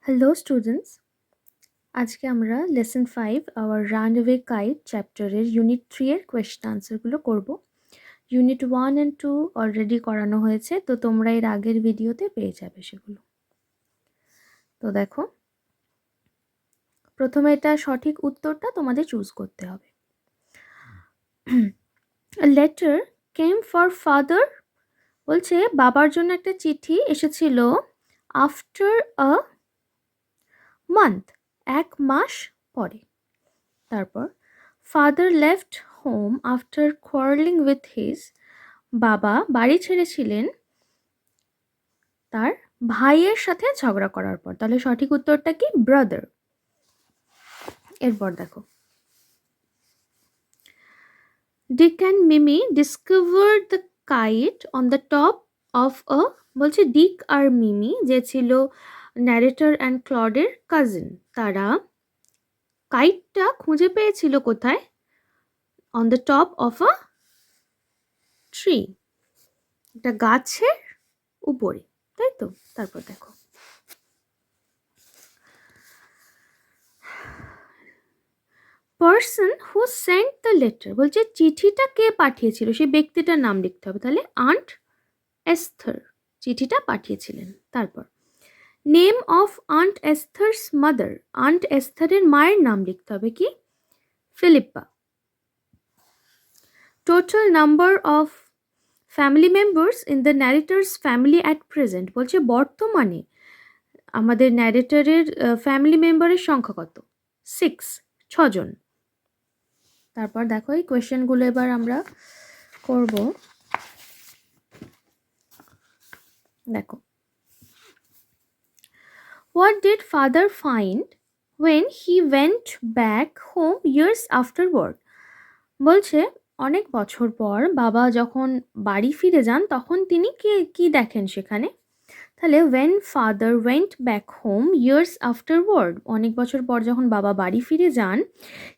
Hello students, আজকে আমরা lesson 5 hour runway kite চ্যাপ্টারের ইউনিট 3 এর কোয়েশ্চেন আনসারগুলো করব। ইউনিট 1 অ্যান্ড 2 অলরেডি করানো হয়েছে, তো তোমরা এর আগের ভিডিওতে পেয়ে যাবে সেগুলো। তো দেখো, প্রথমে এটা সঠিক উত্তরটা তোমাদের চুজ করতে হবে। A letter came for father, বলছে বাবার জন্য একটা চিঠি এসেছিল আফটার আ মান্থ, এক মাস পরে। তারপর father left home after quarrelling with his, বাবা বাড়ি ছেড়েছিলেন তার ভাইয়ের সাথে ঝগড়া করার পর। তাহলে সঠিক উত্তরটা কি? ব্রাদার। এরপর দেখো, Dick and Mimi discover the kite on the top of a, বলছে ডিক আর মিমি যে ছিল ন্যারেটর অ্যান্ড ক্লডের কাজিন, তারা কাইটটা খুঁজে পেয়েছিল কোথায়? On the top of a tree, একটা গাছের উপরে, তাই তো? তারপর দেখো, person who sent the letter, বলছে চিঠিটা কে পাঠিয়েছিল, সেই ব্যক্তিটার নাম লিখতে হবে। তাহলে আন্ট এস্থর চিঠিটা পাঠিয়েছিলেন। তারপর name of aunt Esther's mother, aunt এস্থরের মায়ের নাম লিখতে হবে কি? Philippa. Total number of family members in the narrator's family at present, বলছে বর্তমানে আমাদের ন্যারেটরের ফ্যামিলি মেম্বারের সংখ্যা কত? 6, 6 জন। তারপর দেখো, এই কোয়েশ্চেনগুলো এবার আমরা করব। দেখো, what did father find when he went back home years afterward, বলছে অনেক বছর পর বাবা যখন বাড়ি ফিরে যান তখন তিনি কি দেখেন সেখানে? তাহলে when father went back home years afterward, অনেক বছর পর যখন বাবা বাড়ি ফিরে যান,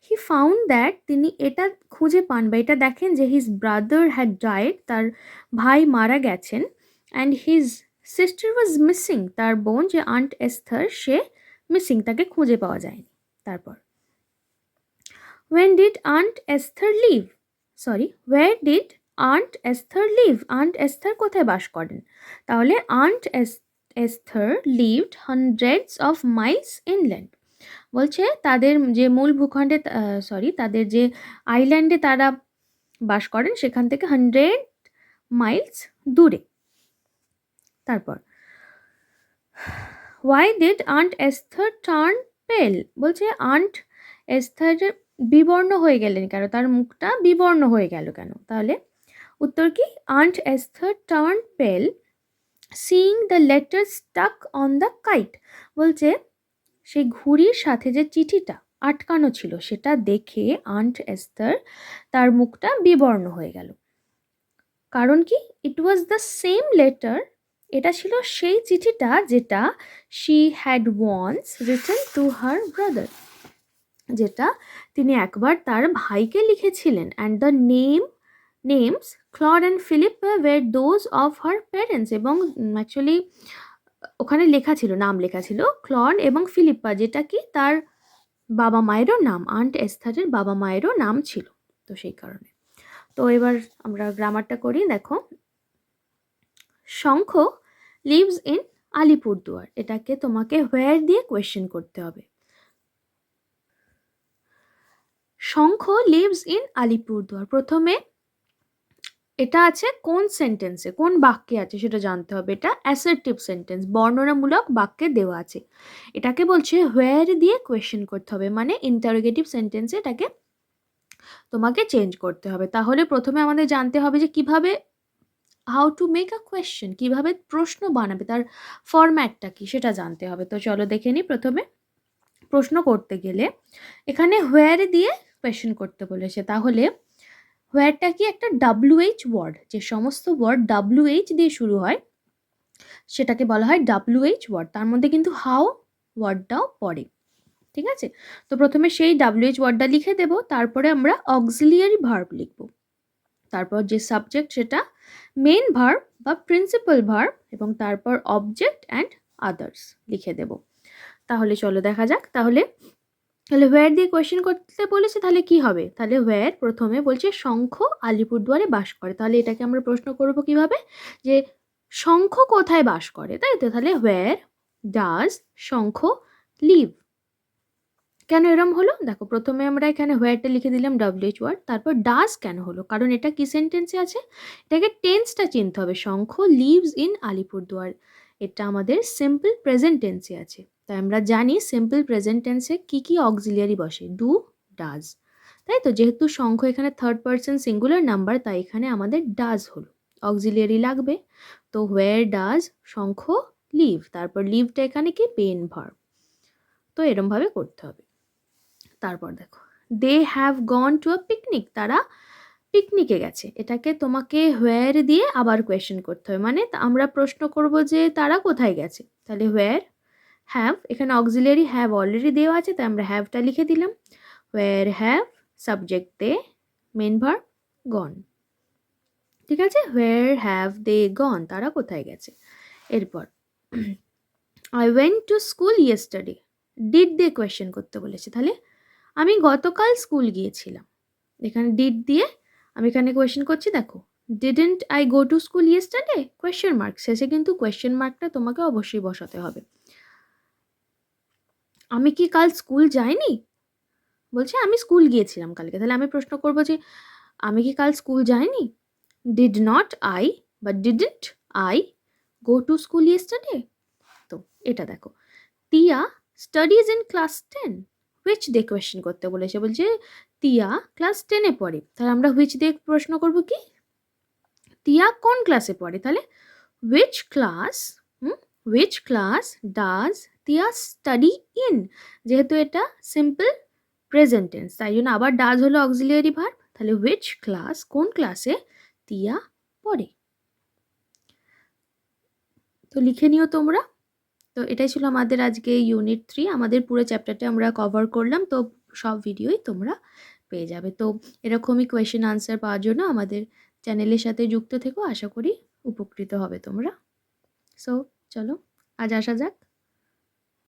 হি ফাউন্ড দ্যাট, তিনি এটা খুঁজে পান বা এটা দেখেন যে হিজ ব্রাদার হ্যাড ডায়েড, তার ভাই মারা গেছেন, and his sister was missing, তার বোন যে আন্ট এস্থর সে মিসিং, তাকে খুঁজে পাওয়া যায়নি। তারপর when did Aunt Esther live? where did Aunt Esther live? Aunt Esther কোথায় বাস করেন? তাহলে Aunt Esther lived hundreds of miles inland, বলছে তাদের যে মূল ভূখণ্ডে তাদের যে আইল্যান্ডে তারা বাস করেন সেখান থেকে 100 মাইলস দূরে। তারপর why did Aunt Esther turn pale, বলছে আন্ট এস্থর বিবর্ণ হয়ে গেলেন কেন, তার মুখটা বিবর্ণ হয়ে গেল কেন? তাহলে উত্তর কি? Aunt Esther turn pale seeing the letter stuck on the kite, বলছে সেই ঘুড়ির সাথে যে চিঠিটা আটকানো ছিল সেটা দেখে আন্ট এস্থর তার মুখটা বিবর্ণ হয়ে গেল। কারণ কি? It was the same letter, এটা ছিল সেই চিঠিটা যেটা she had once written to her brother, যেটা তিনি একবার তার ভাইকে লিখেছিলেন। And the names Claude and Philippa were those of her parents, এবং অ্যাকচুয়ালি ওখানে লেখা ছিল, নাম লেখা ছিল ক্লড এবং ফিলিপ্পা, যেটা কি তার বাবা মায়েরও নাম, আন্ট এস্থরের বাবা মায়েরও নাম ছিল, তো সেই কারণে। তো এবার আমরা গ্রামারটা করি। দেখো, শঙ্খ লিভস ইন আলিপুরদুয়ার, এটাকে তোমাকে হোয়ার দিয়ে কোয়েশ্চেন করতে হবে। শঙ্খ লিভস ইন আলিপুরদুয়ার, প্রথমে এটা আছে কোন সেন্টেন্সে, কোন বাক্যে আছে সেটা জানতে হবে। এটা অ্যাসার্টিভ সেন্টেন্স, বর্ণনামূলক বাক্যে দেওয়া আছে। এটাকে বলছে হোয়ার দিয়ে কোয়েশ্চেন করতে হবে, মানে ইন্টারোগেটিভ সেন্টেন্সে এটাকে তোমাকে চেঞ্জ করতে হবে। তাহলে প্রথমে আমাদের জানতে হবে যে কিভাবে, how to make a question, কিভাবে প্রশ্ন বানাবে, তার ফরম্যাটটা কি সেটা জানতে হবে। তো চলো দেখে নিই। প্রথমে প্রশ্ন করতে গেলে এখানে হোয়ার দিয়ে কোয়েশ্চেন করতে বলেছে, তাহলে হোয়ারটা কি? একটা WH ওয়ার্ড, যে সমস্ত ওয়ার্ড WH দিয়ে শুরু হয় সেটাকে বলা হয় WH ওয়ার্ড, তার মধ্যে কিন্তু হাউ ওয়ার্ডটাও পড়ে, ঠিক আছে? তো প্রথমে সেই WH ওয়ার্ডটা লিখে দেব, তারপরে আমরা অক্সিলিয়ারি ভার্ব লিখব, তারপর যে সাবজেক্ট সেটা মেন ভার্ব বা প্রিন্সিপাল ভার্ব, এবং তারপর অবজেক্ট অ্যান্ড আদার্স লিখে দেব। তাহলে চলো দেখা যাক। তাহলে হোয়ার দিয়ে কোয়েশ্চেন করতে বলেছে, তাহলে কি হবে? তাহলে হোয়ার প্রথমে বলছে শঙ্খ আলিপুরদুয়ারে বাস করে, তাহলে এটাকে আমরা প্রশ্ন করব কিভাবে, যে শঙ্খ কোথায় বাস করে, তাই তো? তাহলে হোয়ার ডাজ শঙ্খ লিভ। কেন এরম হলো দেখো, প্রথমে আমরা এখানে হোয়ারটা লিখে দিলাম WH ওয়ার্ড, তারপর ডাজ কেন হলো, কারণ এটা কি সেন্টেন্সে আছে, এটাকে টেন্সটা চিনতে হবে। শঙ্খ লিভস ইন আলিপুরদুয়ার, এটা আমাদের সিম্পল প্রেজেন্ট টেন্সে আছে। তাই আমরা জানি সিম্পল প্রেজেন্ট টেন্সে কি কি অক্সিলিয়ারি বসে, ডু, ডাজ, তাই তো? যেহেতু শঙ্খ এখানে থার্ড পারসন সিঙ্গুলার নাম্বার, তাই এখানে আমাদের ডাজ হলো, অক্সিলিয়ারি লাগবে। তো হোয়ার ডাজ শঙ্খ লিভ, তারপর লিভটা এখানে কি পেন ভার্ব, তো এরমভাবে করতে হবে। তারপর দেখো, they have gone to a picnic, তারা পিকনিকে গেছে, এটাকে তোমাকে হোয়ার দিয়ে আবার কোয়েশ্চেন করতে হবে, মানে আমরা প্রশ্ন করব যে তারা কোথায় গেছে, তাহলে হোয়ার হ্যাভ, এখানে অক্সিলিয়ারি হ্যাভ অলরেডি দেওয়া আছে, তাই আমরা হ্যাভটা লিখে দিলাম। Where have subject they, main verb gone, ঠিক আছে? হোয়ার হ্যাভ দে গন, তারা কোথায় গেছে। এরপর I went to school yesterday, did they question করতে বলেছে, তাহলে আমি গতকাল স্কুল গিয়েছিলাম, এখানে ডিড দিয়ে আমি এখানে কোয়েশ্চেন করছি। দেখো, didn't I go to school yesterday, question mark, শেষে কিন্তু কোয়েশ্চেন মার্কটা তোমাকে অবশ্যই বসাতে হবে। আমি কি কাল স্কুল যাইনি, বলছে আমি স্কুল গিয়েছিলাম কালকে, তাহলে আমি প্রশ্ন করবো যে আমি কি কাল স্কুল যাইনি, ডিড নট আই বা didn't I go to school yesterday. তো এটা দেখো, তিয়া স্টাডিজ ইন ক্লাস 10, হুইচ দিয়ে কোয়েশ্চেন করতে বলেছে, বলছে তিয়া ক্লাস 10-এ পড়ে, তাহলে আমরা হুইচ দিয়ে প্রশ্ন করব কি, তিয়া কোন ক্লাসে পড়ে, তাহলে which class, which class does Tiya study in, যেহেতু এটা সিম্পল প্রেজেন্ট টেন্স তাই জন্য আবার ডাজ হলো অক্সিলিয়ারি ভার্ব, তাহলে হুইচ ক্লাস কোন ক্লাসে তিয়া পড়ে। তো লিখে নিও তোমরা। তো এটাই ছিল আমাদের আজকে ইউনিট 3, আমাদের পুরো চ্যাপ্টারটা আমরা কভার করলাম, তো সব ভিডিওই তোমরা পেয়ে যাবে। তো এরকমই কোয়েশ্চেন আনসার পাওয়ার জন্য আমাদের চ্যানেলের সাথে যুক্ত থেকো, আশা করি উপকৃত হবে তোমরা। সো চলো আজ আসা যাক।